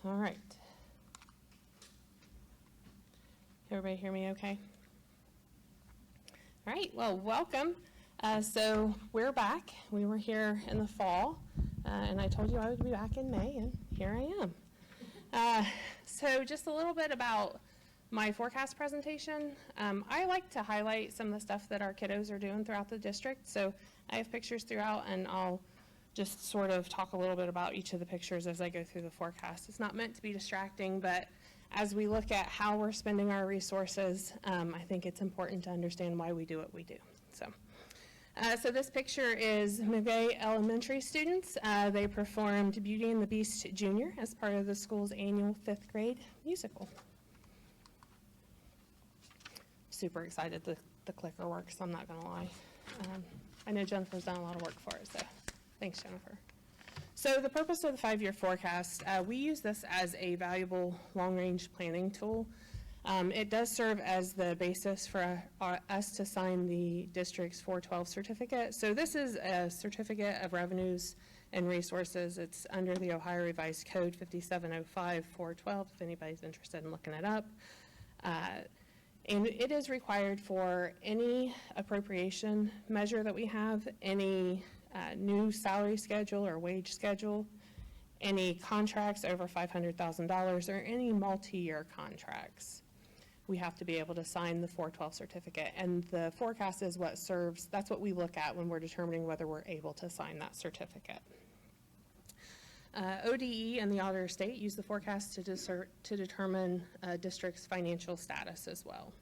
All right. Everybody hear me okay? All right, well, welcome. So we're back. We were here in the fall, and I told you I would be back in May, and here I am. So just a little bit about my forecast presentation. I like to highlight some of the stuff that our kiddos are doing throughout the district. So I have pictures throughout, and I'll just sort of talk a little bit about each of the pictures as I go through the forecast. It's not meant to be distracting, but as we look at how we're spending our resources, I think it's important to understand why we do what we do. So this picture is McVeigh Elementary students. They performed Beauty and the Beast Junior as part of the school's annual 5th grade musical. Super excited the clicker works, I'm not gonna lie. I know Jennifer's done a lot of work for it, so thanks, Jennifer. So the purpose of the 5-year forecast, we use this as a valuable long-range planning tool. It does serve as the basis for us to sign the district's 412 certificate. So this is a certificate of revenues and resources. It's under the Ohio Revised Code 5705-412, if anybody's interested in looking it up. And it is required for any appropriation measure that we have, any new salary schedule or wage schedule, any contracts over $500,000, or any multi-year contracts. We have to be able to sign the 412 certificate, and the forecast is what serves, that's what we look at when we're determining whether we're able to sign that certificate. ODE and the Auditor of State use the forecast to determine a district's financial status as well.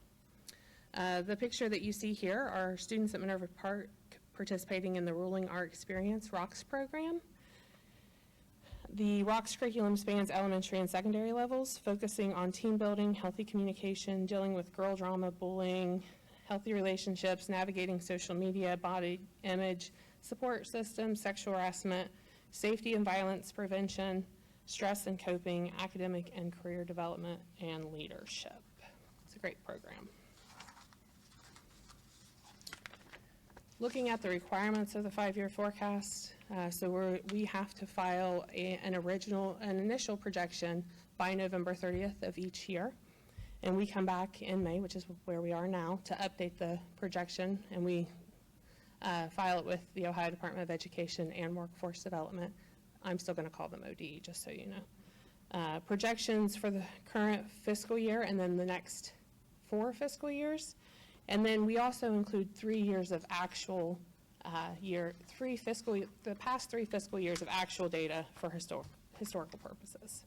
The picture that you see here are students at Minerva Park participating in the Ruling Our Experience ROCKS program. The ROCKS curriculum spans elementary and secondary levels, focusing on team building, healthy communication, dealing with girl drama, bullying, healthy relationships, navigating social media, body image, support systems, sexual harassment, safety and violence prevention, stress and coping, academic and career development, and leadership. It's a great program. Looking at the requirements of the 5-year forecast, we have to file an initial projection by November 30th of each year. And we come back in May, which is where we are now, to update the projection, and we file it with the Ohio Department of Education and Workforce Development. I'm still going to call them ODE, just so you know. Projections for the current fiscal year and then the next 4 fiscal years. And then we also include 3 years of actual the past 3 fiscal years of actual data for historical purposes.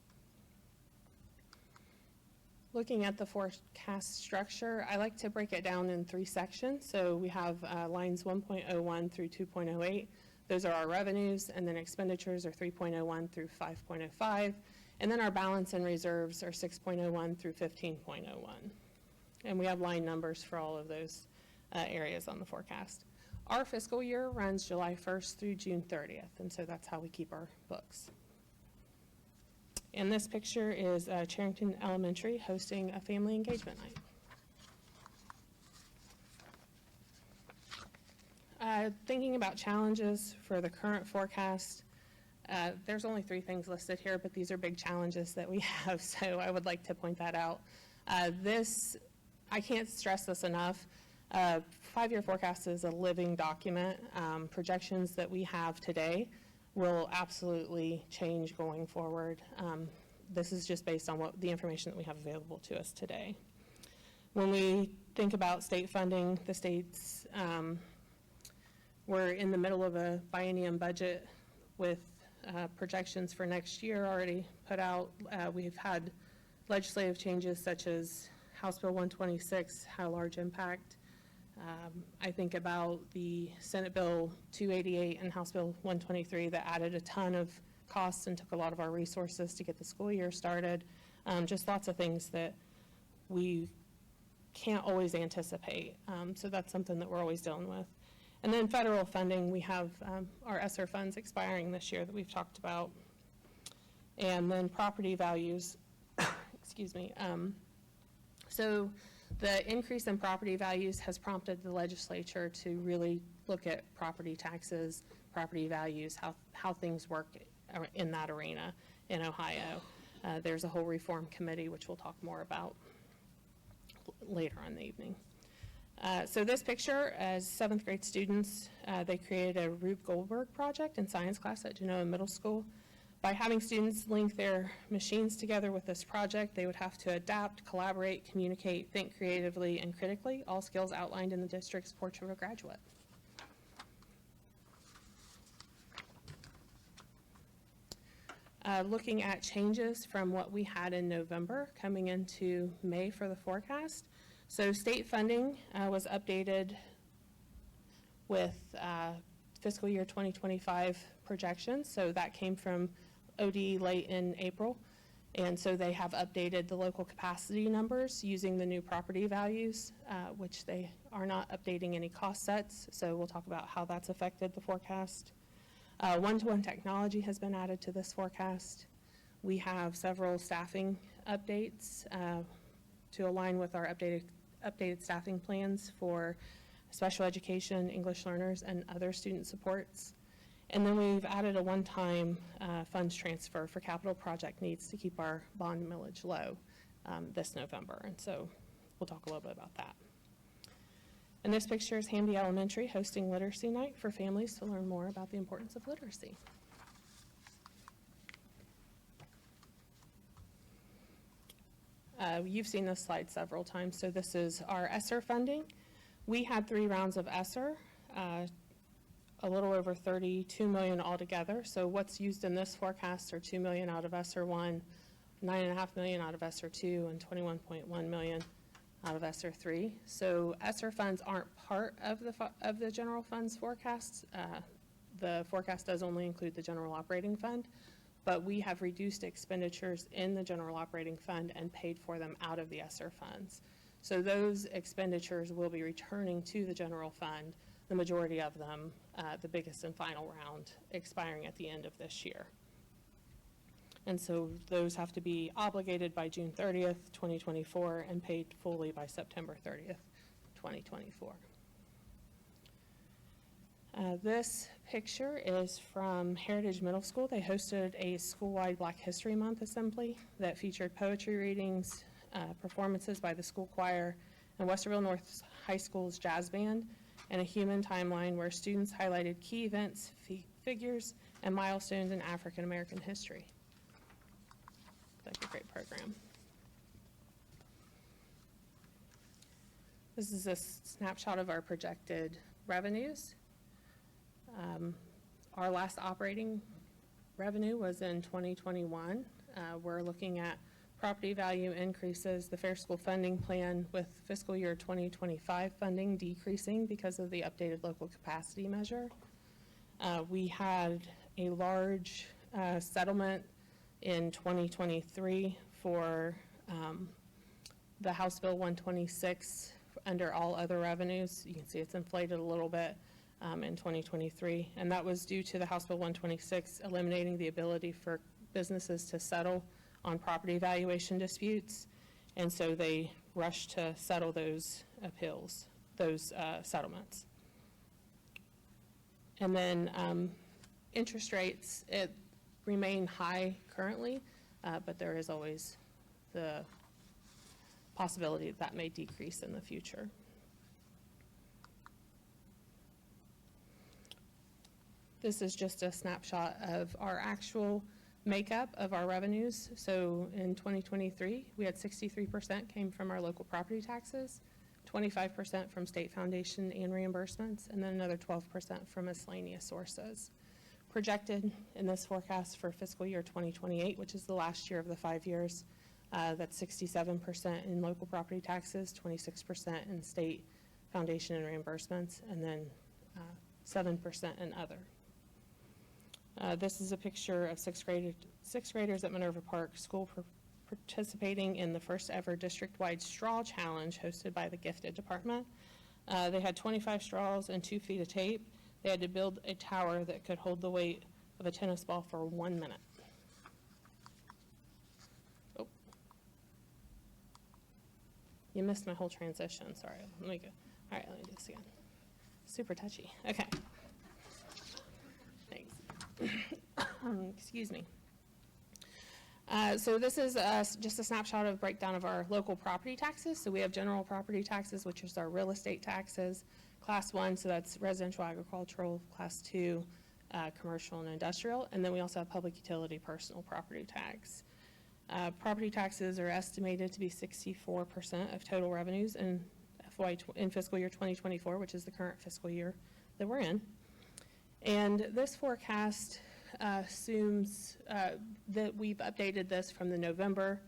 Looking at the forecast structure, I like to break it down in 3 sections. So we have lines 1.01 through 2.08. Those are our revenues, and then expenditures are 3.01 through 5.05. And then our balance and reserves are 6.01 through 15.01. And we have line numbers for all of those areas on the forecast. Our fiscal year runs July 1st through June 30th, and so that's how we keep our books. And this picture is Charrington Elementary hosting a family engagement night. Thinking about challenges for the current forecast, there's only 3 things listed here, but these are big challenges that we have, so I would like to point that out. I can't stress this enough. 5-year forecast is a living document. Projections that we have today will absolutely change going forward. This is just based on the information that we have available to us today. When we think about state funding, the states, we're in the middle of a biennium budget with projections for next year already put out. We've had legislative changes such as House Bill 126, how large impact. I think about the Senate Bill 288 and House Bill 123 that added a ton of costs and took a lot of our resources to get the school year started. Just lots of things that we can't always anticipate. So that's something that we're always dealing with. And then federal funding, we have our ESSER funds expiring this year that we've talked about. And then property values, excuse me. So the increase in property values has prompted the legislature to really look at property taxes, property values, how things work in that arena in Ohio. There's a whole reform committee, which we'll talk more about later on in the evening. So this picture, as 7th grade students, they created a Rube Goldberg project in science class at Genoa Middle School. By having students link their machines together with this project, they would have to adapt, collaborate, communicate, think creatively and critically, all skills outlined in the district's Portrait of a Graduate. Looking at changes from what we had in November coming into May for the forecast. So state funding was updated with fiscal year 2025 projections. So that came from OD late in April. And so they have updated the local capacity numbers using the new property values, which they are not updating any cost sets. So we'll talk about how that's affected the forecast. One-to-one technology has been added to this forecast. We have several staffing updates to align with our updated staffing plans for special education, English learners, and other student supports. And then we've added a one-time funds transfer for capital project needs to keep our bond millage low this November. And so we'll talk a little bit about that. And this picture is Hamby Elementary hosting Literacy Night for families to learn more about the importance of literacy. You've seen this slide several times. So this is our ESSER funding. We had 3 rounds of ESSER, a little over $32 million altogether. So what's used in this forecast are $2 million out of ESSER 1, $9.5 million out of ESSER 2, and $21.1 million out of ESSER 3. So ESSER funds aren't part of the general funds forecast. The forecast does only include the general operating fund, but we have reduced expenditures in the general operating fund and paid for them out of the ESSER funds. So those expenditures will be returning to the general fund, the majority of them, the biggest and final round, expiring at the end of this year. And so those have to be obligated by June 30th, 2024, and paid fully by September 30th, 2024. This picture is from Heritage Middle School. They hosted a school-wide Black History Month assembly that featured poetry readings, performances by the school choir, and Westerville North High School's jazz band, and a human timeline where students highlighted key events, figures, and milestones in African American history. Like a great program. This is a snapshot of our projected revenues. Our last operating revenue was in 2021. We're looking at property value increases, the Fair School Funding Plan with fiscal year 2025 funding decreasing because of the updated local capacity measure. We had a large settlement in 2023 for the House Bill 126 under all other revenues. You can see it's inflated a little bit in 2023, and that was due to the House Bill 126 eliminating the ability for businesses to settle on property valuation disputes, and so they rushed to settle those appeals, those settlements. And then interest rates, it remain high currently, but there is always the possibility that may decrease in the future. This is just a snapshot of our actual makeup of our revenues. So in 2023, we had 63% came from our local property taxes, 25% from state foundation and reimbursements, and then another 12% from miscellaneous sources. Projected in this forecast for fiscal year 2028, which is the last year of the 5 years, that's 67% in local property taxes, 26% in state foundation and reimbursements, and then 7% in other. This is a picture of sixth graders at Minerva Park School participating in the first ever district-wide straw challenge hosted by the gifted department. They had 25 straws and 2 feet of tape. They had to build a tower that could hold the weight of a tennis ball for 1 minute. Oh. You missed my whole transition, sorry. Let me go. All right, let me do this again. Super touchy, okay. Thanks. Excuse me. So this is just a snapshot of breakdown of our local property taxes. So we have general property taxes, which is our real estate taxes. Class 1, so that's residential, agricultural. Class 2, commercial and industrial. And then we also have public utility personal property tax. Property taxes are estimated to be 64% of total revenues in fiscal year 2024, which is the current fiscal year that we're in. And this forecast assumes that we've updated this from the November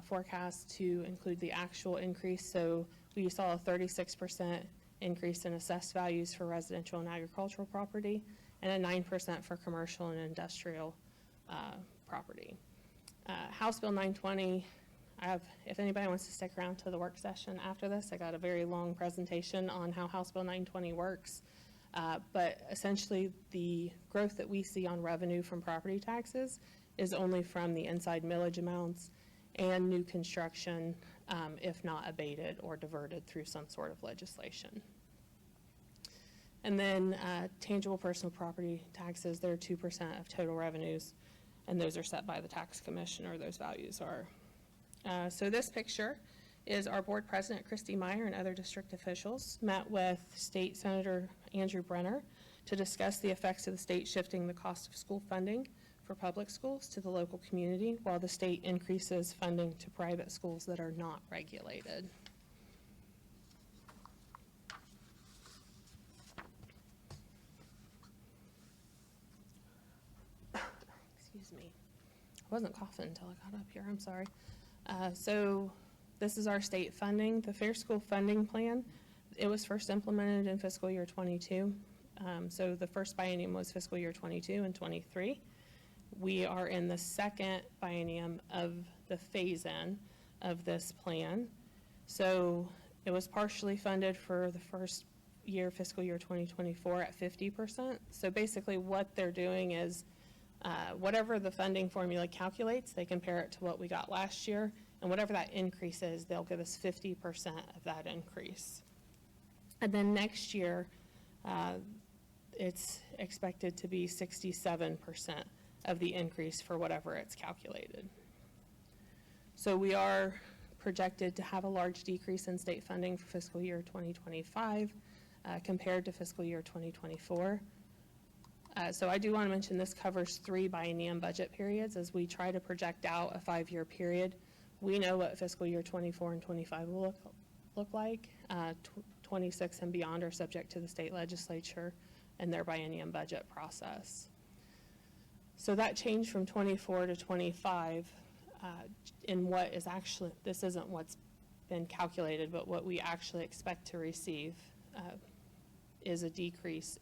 forecast to include the actual increase. So we saw a 36% increase in assessed values for residential and agricultural property, and a 9% for commercial and industrial property. House Bill 920, if anybody wants to stick around to the work session after this, I got a very long presentation on how House Bill 920 works. But essentially, the growth that we see on revenue from property taxes is only from the inside millage amounts and new construction, if not abated or diverted through some sort of legislation. And then tangible personal property taxes, they're 2% of total revenues, and those are set by the tax commissioner, those values are. So this picture is our board president, Christy Meyer, and other district officials met with State Senator Andrew Brenner to discuss the effects of the state shifting the cost of school funding for public schools to the local community, while the state increases funding to private schools that are not regulated. Excuse me. I wasn't coughing until I got up here, I'm sorry. So this is our state funding. The Fair School Funding Plan, it was first implemented in fiscal year 22. So the first biennium was fiscal year 22 and 23. We are in the second biennium of the phase-in of this plan. So it was partially funded for the first year, fiscal year 2024, at 50%. So basically what they're doing is whatever the funding formula calculates, they compare it to what we got last year, and whatever that increase is, they'll give us 50% of that increase. And then next year, it's expected to be 67% of the increase for whatever it's calculated. So we are projected to have a large decrease in state funding for fiscal year 2025 compared to fiscal year 2024. So I do want to mention this covers 3 biennium budget periods as we try to project out a 5-year period. We know what fiscal year 24 and 25 will look like. 26 and beyond are subject to the state legislature and their biennium budget process. So that change from 24 to 25 in what is actually, this isn't what's been calculated, but what we actually expect to receive is a decrease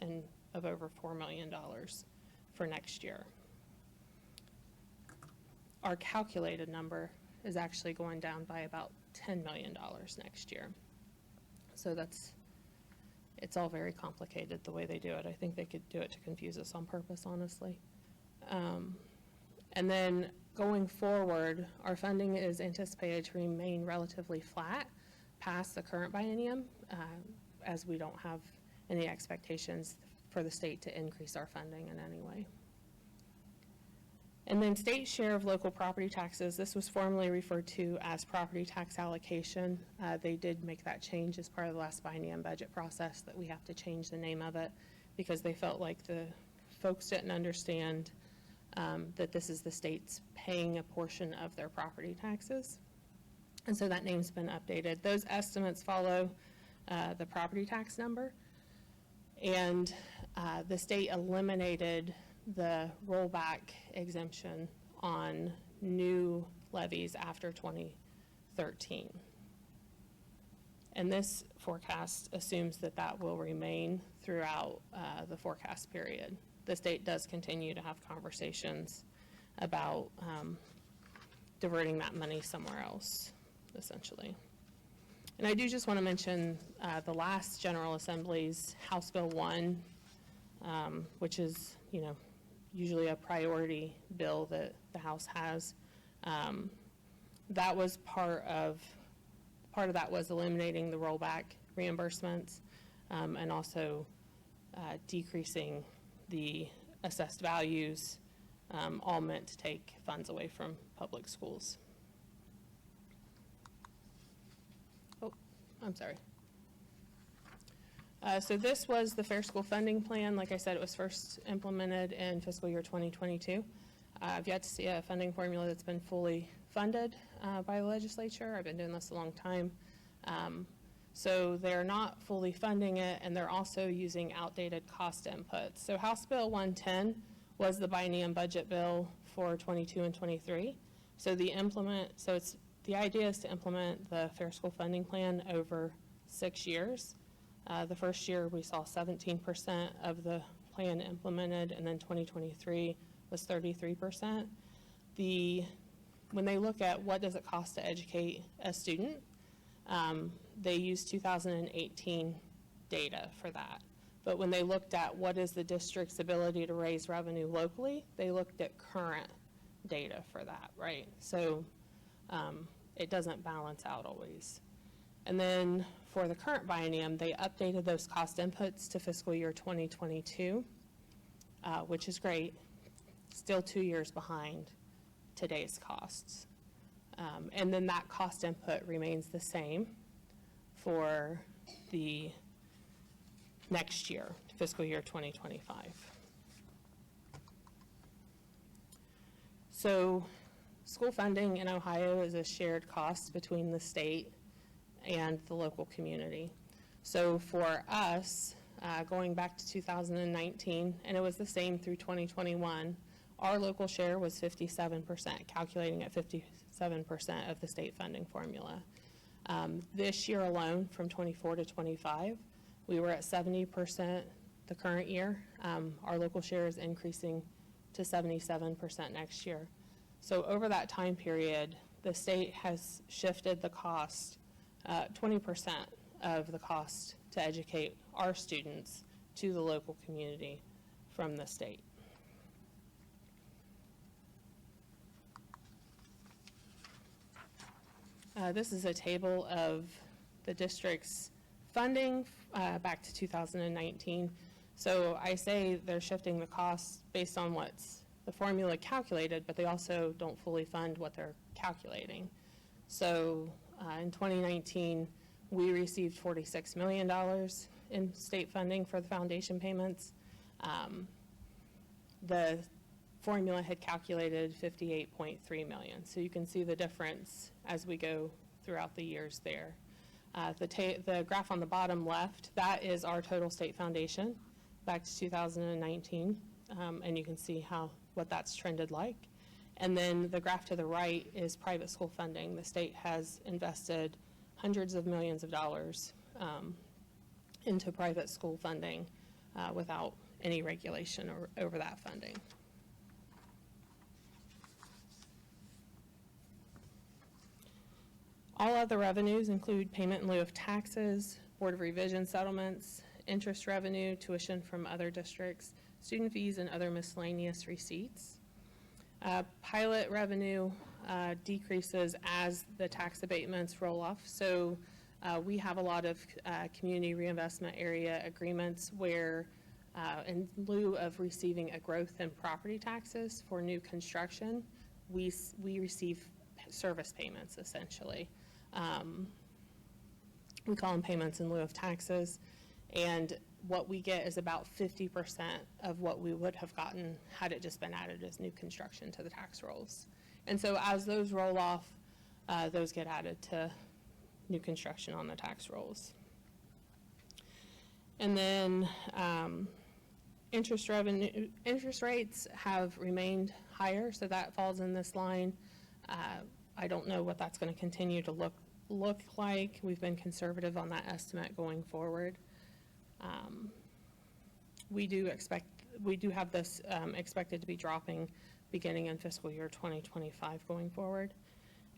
of over $4 million for next year. Our calculated number is actually going down by about $10 million next year. So it's all very complicated the way they do it. I think they could do it to confuse us on purpose, honestly. And then going forward, our funding is anticipated to remain relatively flat past the current biennium, as we don't have any expectations for the state to increase our funding in any way. And then state share of local property taxes, this was formerly referred to as property tax allocation. They did make that change as part of the last biennium budget process, that we have to change the name of it because they felt like the folks didn't understand that this is the state's paying a portion of their property taxes. And so that name's been updated. Those estimates follow the property tax number. And the state eliminated the rollback exemption on new levies after 2013. And this forecast assumes that that will remain throughout the forecast period. The state does continue to have conversations about diverting that money somewhere else, essentially. And I do just want to mention the last General Assembly's House Bill 1, which is, usually a priority bill that the House has. That was part of that was eliminating the rollback reimbursements and also decreasing the assessed values all meant to take funds away from public schools. Oh, I'm sorry. So this was the Fair School Funding Plan. Like I said, it was first implemented in fiscal year 2022. I've yet to see a funding formula that's been fully funded by the legislature. I've been doing this a long time. So they're not fully funding it, and they're also using outdated cost inputs. So House Bill 110 was the biennium budget bill for 22 and 23. So the idea is to implement the Fair School Funding Plan over 6 years. The first year we saw 17% of the plan implemented, and then 2023 was 33%. When they look at what does it cost to educate a student, they use 2018 data for that. But when they looked at what is the district's ability to raise revenue locally, they looked at current data for that, right? So it doesn't balance out always. And then for the current biennium, they updated those cost inputs to fiscal year 2022, which is great. Still 2 years behind today's costs. And then that cost input remains the same for the next year, fiscal year 2025. So school funding in Ohio is a shared cost between the state and the local community. So for us, going back to 2019, and it was the same through 2021, our local share was 57%, calculating at 57% of the state funding formula. This year alone, from 24 to 25, we were at 70% the current year. Our local share is increasing to 77% next year. So over that time period, the state has shifted the cost, 20% of the cost to educate our students to the local community from the state. This is a table of the district's funding back to 2019. So I say they're shifting the costs based on what's the formula calculated, but they also don't fully fund what they're calculating. So in 2019, we received $46 million in state funding for the foundation payments. The formula had calculated $58.3 million. So you can see the difference as we go throughout the years there. The graph on the bottom left, that is our total state foundation back to 2019, and you can see what that's trended like. And then the graph to the right is private school funding. The state has invested hundreds of millions of dollars into private school funding without any regulation over that funding. All other revenues include payment in lieu of taxes, Board of Revision settlements, interest revenue, tuition from other districts, student fees, and other miscellaneous receipts. Pilot revenue decreases as the tax abatements roll off. So we have a lot of community reinvestment area agreements where in lieu of receiving a growth in property taxes for new construction, we receive service payments essentially. We call them payments in lieu of taxes, and what we get is about 50% of what we would have gotten had it just been added as new construction to the tax rolls. And so as those roll off, those get added to new construction on the tax rolls. And then interest rates have remained higher, so that falls in this line. I don't know what that's going to continue to look like. We've been conservative on that estimate going forward. We do have this expected to be dropping beginning in fiscal year 2025 going forward.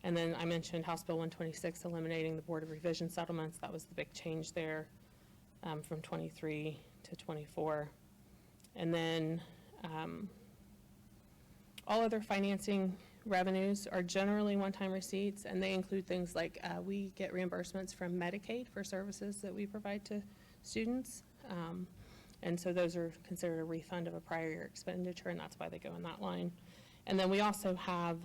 And then I mentioned House Bill 126 eliminating the Board of Revision settlements. That was the big change there from 23 to 24. And then all other financing revenues are generally one-time receipts, and they include things like we get reimbursements from Medicaid for services that we provide to students. And so those are considered a refund of a prior year expenditure, and that's why they go in that line. And then we also have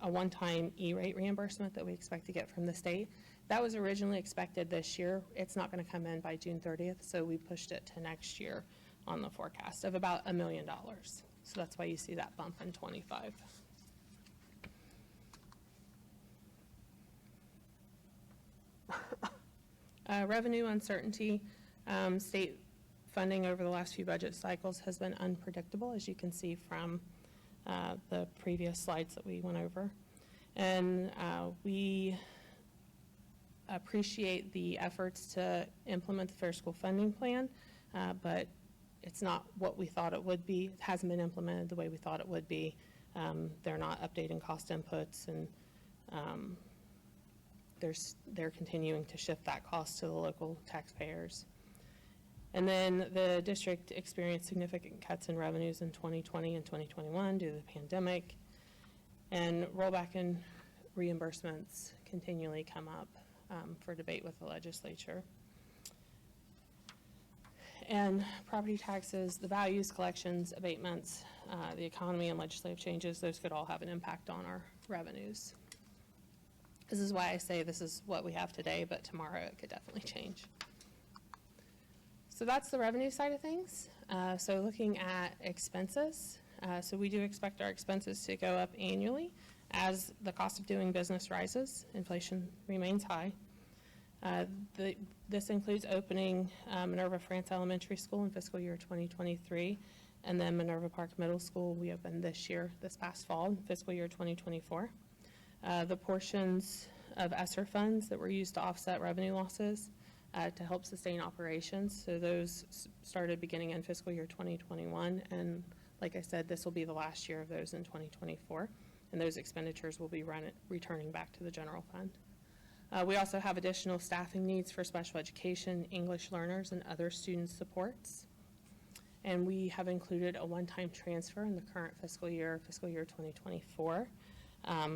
a one-time E-rate reimbursement that we expect to get from the state. That was originally expected this year. It's not going to come in by June 30th, so we pushed it to next year on the forecast of about $1 million. So that's why you see that bump in 25. Revenue uncertainty. State funding over the last few budget cycles has been unpredictable, as you can see from the previous slides that we went over. And we appreciate the efforts to implement the Fair School Funding Plan, but it's not what we thought it would be. It hasn't been implemented the way we thought it would be. They're not updating cost inputs, and they're continuing to shift that cost to the local taxpayers. And then the district experienced significant cuts in revenues in 2020 and 2021 due to the pandemic, and rollback in reimbursements continually come up for debate with the legislature. And property taxes, the values, collections, abatements, the economy and legislative changes, those could all have an impact on our revenues. This is why I say this is what we have today, but tomorrow it could definitely change. So that's the revenue side of things. So looking at expenses, so we do expect our expenses to go up annually as the cost of doing business rises. Inflation remains high. This includes opening Minerva France Elementary School in fiscal year 2023, and then Minerva Park Middle School we opened this past fall, in fiscal year 2024. The portions of ESSER funds that were used to offset revenue losses to help sustain operations, so those started beginning in fiscal year 2021, and like I said, this will be the last year of those in 2024, and those expenditures will be returning back to the general fund. We also have additional staffing needs for special education, English learners, and other student supports. And we have included a one-time transfer in the current fiscal year 2024,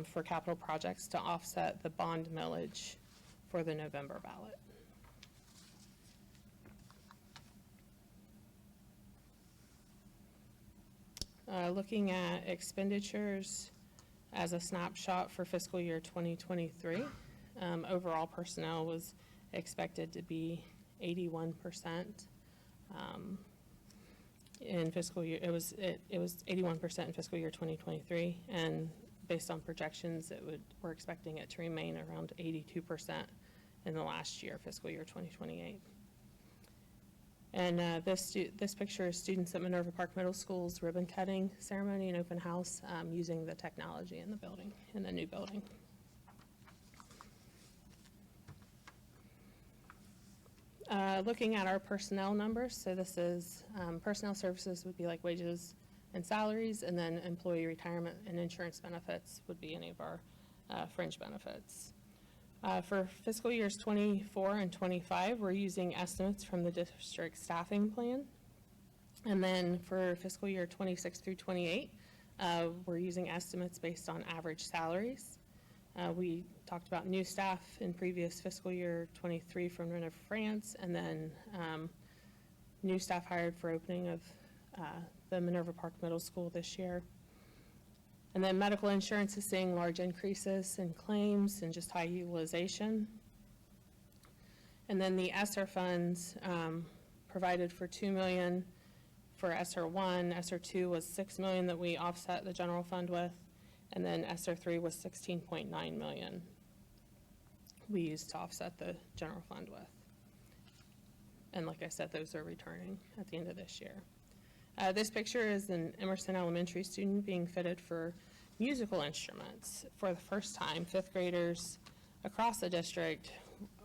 for capital projects to offset the bond millage for the November ballot. Looking at expenditures as a snapshot for fiscal year 2023. Overall personnel was expected to be 81%. In fiscal year, it was 81% in fiscal year 2023, and based on projections, we're expecting it to remain around 82% in the last year, fiscal year 2028. And this picture is students at Minerva Park Middle School's ribbon cutting ceremony and open house using the technology in the building, in the new building. Looking at our personnel numbers, so this is personnel services would be like wages and salaries, and then employee retirement and insurance benefits would be any of our fringe benefits. For fiscal years 24 and 25, we're using estimates from the district staffing plan. And then for fiscal year 26 through 28, we're using estimates based on average salaries. We talked about new staff in previous fiscal year 23 from Minerva France, and then new staff hired for opening of the Minerva Park Middle School this year. And then medical insurance is seeing large increases in claims and just high utilization. And then the ESSER funds provided for $2 million for ESSER 1. ESSER 2 was $6 million that we offset the general fund with. And then ESSER 3 was $16.9 million we used to offset the general fund with. And like I said, those are returning at the end of this year. This picture is an Emerson Elementary student being fitted for musical instruments. For the first time, fifth graders across the district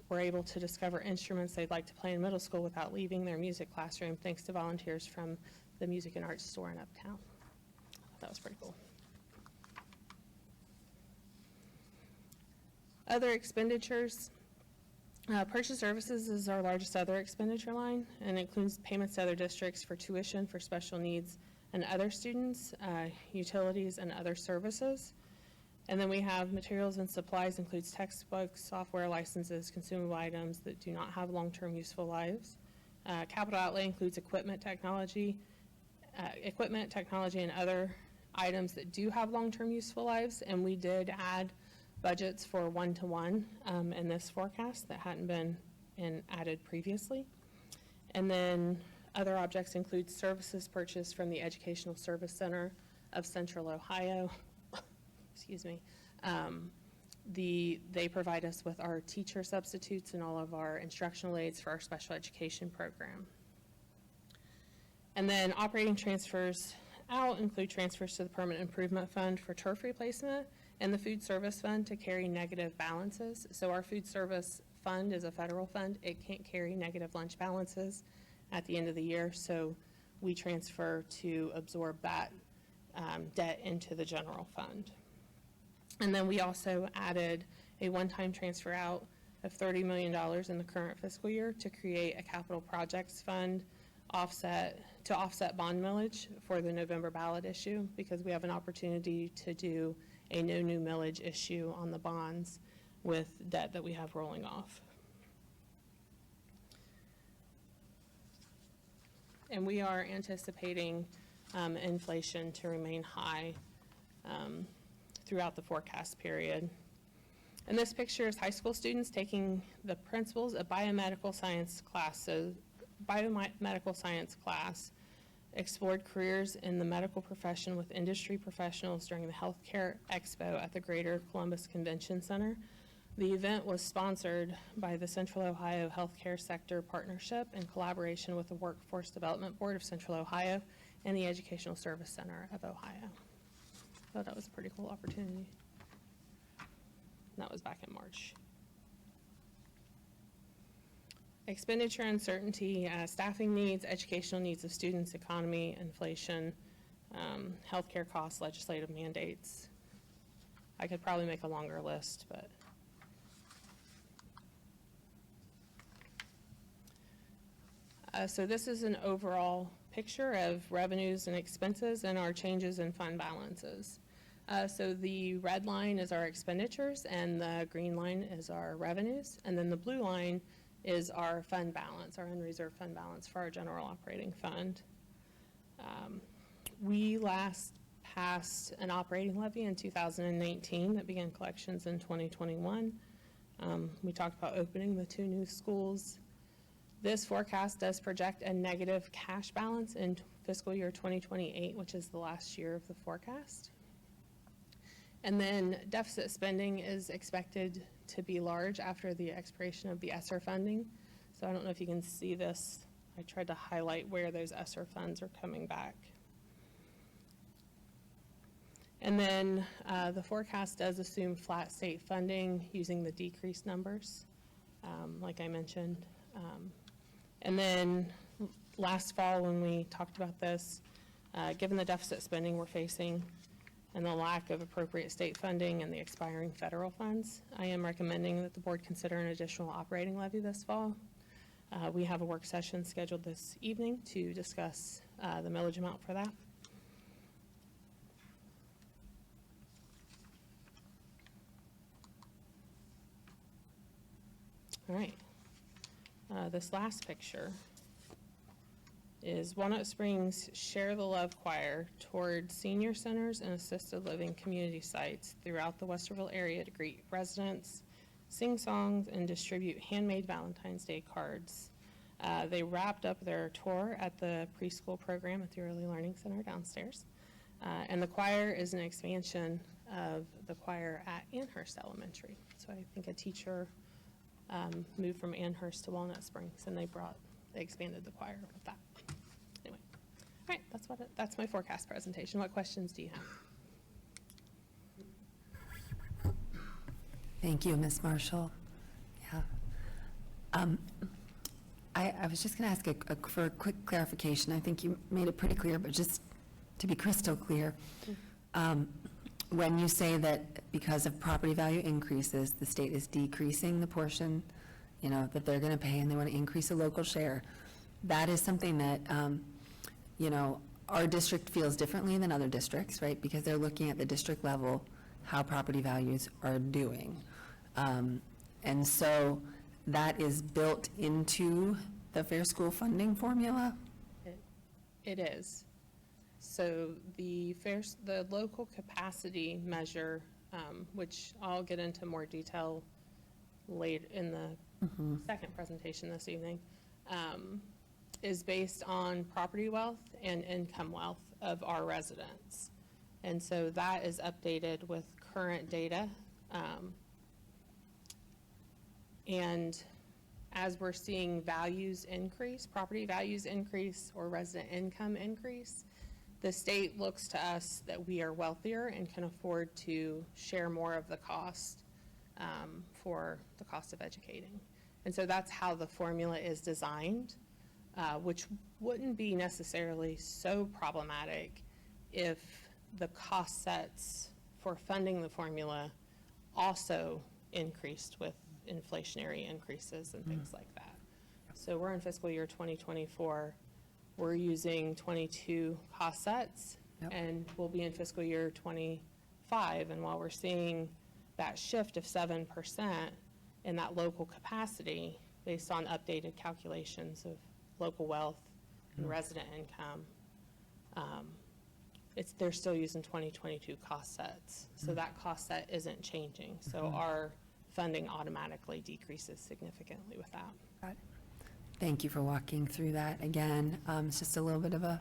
were able to discover instruments they'd like to play in middle school without leaving their music classroom, thanks to volunteers from the Music and Arts store in Uptown. That was pretty cool. Other expenditures. Purchase services is our largest other expenditure line, and includes payments to other districts for tuition for special needs and other students, utilities, and other services. And then we have materials and supplies, includes textbooks, software licenses, consumable items that do not have long-term useful lives, Capital outlay includes equipment, technology, and other items that do have long-term useful lives, and we did add budgets for one-to-one in this forecast that hadn't been added previously. And then other objects include services purchased from the Educational Service Center of Central Ohio. Excuse me. They provide us with our teacher substitutes and all of our instructional aids for our special education program. And then operating transfers out include transfers to the Permanent Improvement Fund for turf replacement and the Food Service Fund to carry negative balances. So our Food Service Fund is a federal fund. It can't carry negative lunch balances at the end of the year, so we transfer to absorb that debt into the general fund. And then we also added a one-time transfer out of $30 million in the current fiscal year to create a capital projects fund to offset bond millage for the November ballot issue, because we have an opportunity to do a no new millage issue on the bonds with debt that we have rolling off. And we are anticipating inflation to remain high throughout the forecast period. And this picture is high school students taking the principles of biomedical science class. So biomedical science class explored careers in the medical profession with industry professionals during the Healthcare Expo at the Greater Columbus Convention Center. The event was sponsored by the Central Ohio Healthcare Sector Partnership in collaboration with the Workforce Development Board of Central Ohio and the Educational Service Center of Ohio. So that was a pretty cool opportunity. That was back in March. Expenditure uncertainty, staffing needs, educational needs of students, economy, inflation, healthcare costs, legislative mandates. I could probably make a longer list, but. So this is an overall picture of revenues and expenses and our changes in fund balances. So the red line is our expenditures and the green line is our revenues. And then the blue line is our fund balance, our unreserved fund balance for our general operating fund. We last passed an operating levy in 2019 that began collections in 2021. We talked about opening the 2 new schools. This forecast does project a negative cash balance in fiscal year 2028, which is the last year of the forecast. And then deficit spending is expected to be large after the expiration of the ESSER funding. So I don't know if you can see this. I tried to highlight where those ESSER funds are coming back. And then the forecast does assume flat state funding using the decreased numbers, like I mentioned. And then last fall when we talked about this, given the deficit spending we're facing and the lack of appropriate state funding and the expiring federal funds, I am recommending that the board consider an additional operating levy this fall. We have a work session scheduled this evening to discuss the millage amount for that. All right. This last picture is Walnut Springs Share the Love Choir toward senior centers and assisted living community sites throughout the Westerville area to greet residents, sing songs, and distribute handmade Valentine's Day cards. They wrapped up their tour at the preschool program at the Early Learning Center downstairs. And the choir is an expansion of the choir at Amherst Elementary. So I think a teacher moved from Amherst to Walnut Springs, and they expanded the choir with that. Anyway, all right, that's my forecast presentation. What questions do you have? Thank you, Ms. Marshall. Yeah. I was just going to ask for a quick clarification. I think you made it pretty clear, but just to be crystal clear, when you say that because of property value increases, the state is decreasing the portion, that they're going to pay and they want to increase the local share, that is something that, our district feels differently than other districts, right? Because they're looking at the district level, how property values are doing. And so that is built into the Fair School funding formula? It is. So the local capacity measure, which I'll get into more detail later in the second presentation this evening, is based on property wealth and income wealth of our residents. And so that is updated with current data. And as we're seeing values increase, property values increase, or resident income increase, the state looks to us that we are wealthier and can afford to share more of the cost for the cost of educating. And so that's how the formula is designed, which wouldn't be necessarily so problematic if the cost sets for funding the formula also increased with inflationary increases and things like that. So we're in fiscal year 2024. We're using 22 cost sets, and we'll be in fiscal year 25. And while we're seeing that shift of 7% in that local capacity based on updated calculations of local wealth and resident income, they're still using 2022 cost sets. So that cost set isn't changing. So our funding automatically decreases significantly with that. Got it. Thank you for walking through that again. It's just a little bit of I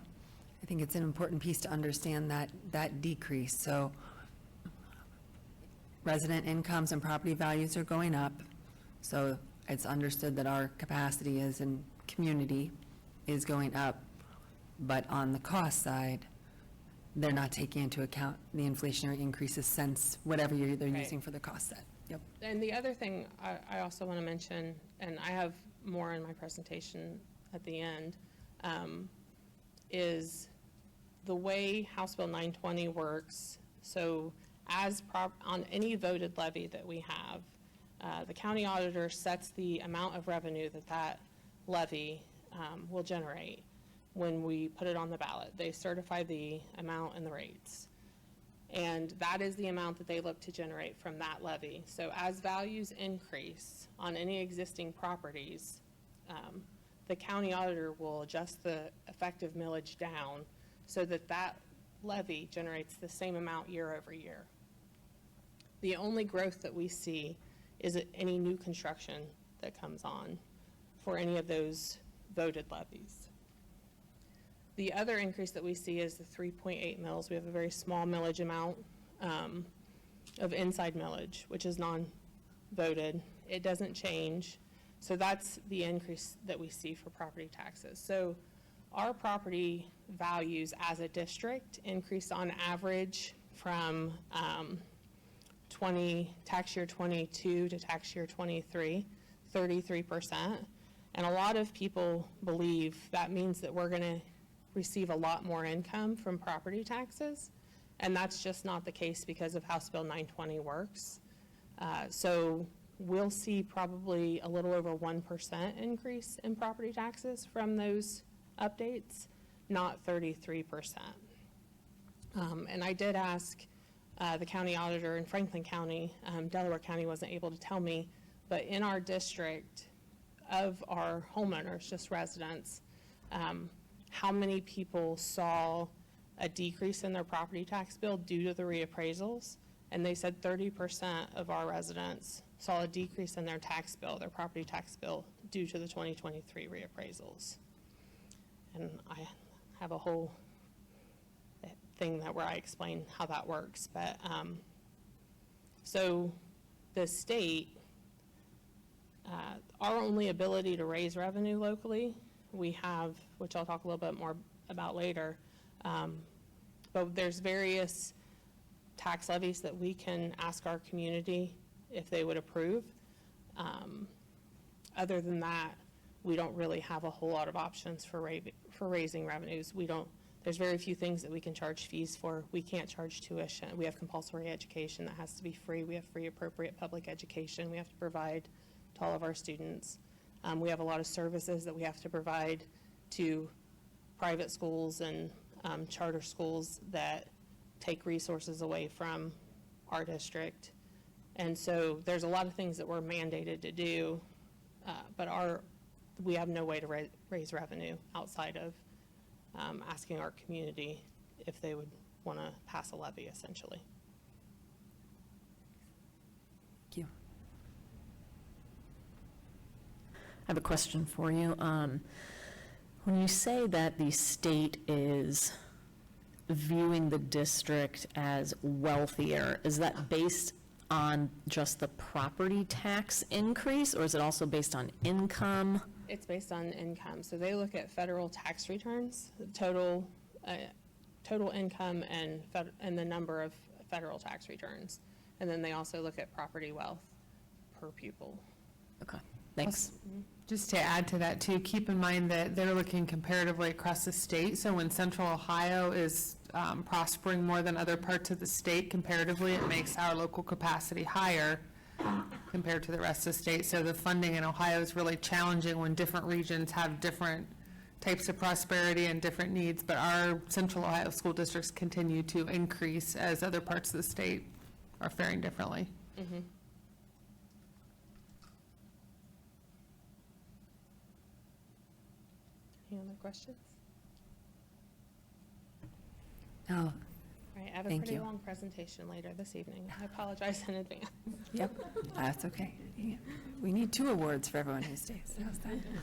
think it's an important piece to understand that decrease. So resident incomes and property values are going up. So it's understood that our capacity as a community is going up, but on the cost side, they're not taking into account the inflationary increases since whatever they're using for the cost set. Yep. And the other thing I also want to mention, and I have more in my presentation at the end, is the way House Bill 920 works. So on any voted levy that we have, the county auditor sets the amount of revenue that levy will generate when we put it on the ballot. They certify the amount and the rates. And that is the amount that they look to generate from that levy. So as values increase on any existing properties, the county auditor will adjust the effective millage down so that levy generates the same amount year over year. The only growth that we see is any new construction that comes on for any of those voted levies. The other increase that we see is the 3.8 mills. We have a very small millage amount of inside millage, which is non-voted. It doesn't change. So that's the increase that we see for property taxes. So our property values as a district increased on average from tax year 22 to tax year 23, 33%. And a lot of people believe that means that we're going to receive a lot more income from property taxes, and that's just not the case because of House Bill 920 works. So we'll see probably a little over 1% increase in property taxes from those updates, not 33%. And I did ask the county auditor in Franklin County, Delaware County wasn't able to tell me, but in our district of our homeowners, just residents, how many people saw a decrease in their property tax bill due to the reappraisals. And they said 30% of our residents saw a decrease in their tax bill, their property tax bill, due to the 2023 reappraisals. And I have a whole thing where I explain how that works. But so the state, our only ability to raise revenue locally, we have, which I'll talk a little bit more about later, but there's various tax levies that we can ask our community if they would approve. Other than that, we don't really have a whole lot of options for raising revenues. There's very few things that we can charge fees for. We can't charge tuition. We have compulsory education that has to be free. We have free appropriate public education we have to provide to all of our students. We have a lot of services that we have to provide to private schools and charter schools that take resources away from our district. And so there's a lot of things that we're mandated to do, but we have no way to raise revenue outside of asking our community if they would want to pass a levy, essentially. Thank you. I have a question for you. When you say that the state is viewing the district as wealthier, is that based on just the property tax increase, or is it also based on income? It's based on income. So they look at federal tax returns, total income and the number of federal tax returns. And then they also look at property wealth per pupil. Okay, thanks. Just to add to that too, keep in mind that they're looking comparatively across the state. So when Central Ohio is prospering more than other parts of the state comparatively, it makes our local capacity higher compared to the rest of the state. So the funding in Ohio is really challenging when different regions have different types of prosperity and different needs. But our Central Ohio school districts continue to increase as other parts of the state are faring differently. Mm-hmm. Any other questions? Oh, All right, I have a Thank pretty you. long presentation later this evening. I apologize in advance. yep, that's okay. We need 2 awards for everyone who stays. How's that?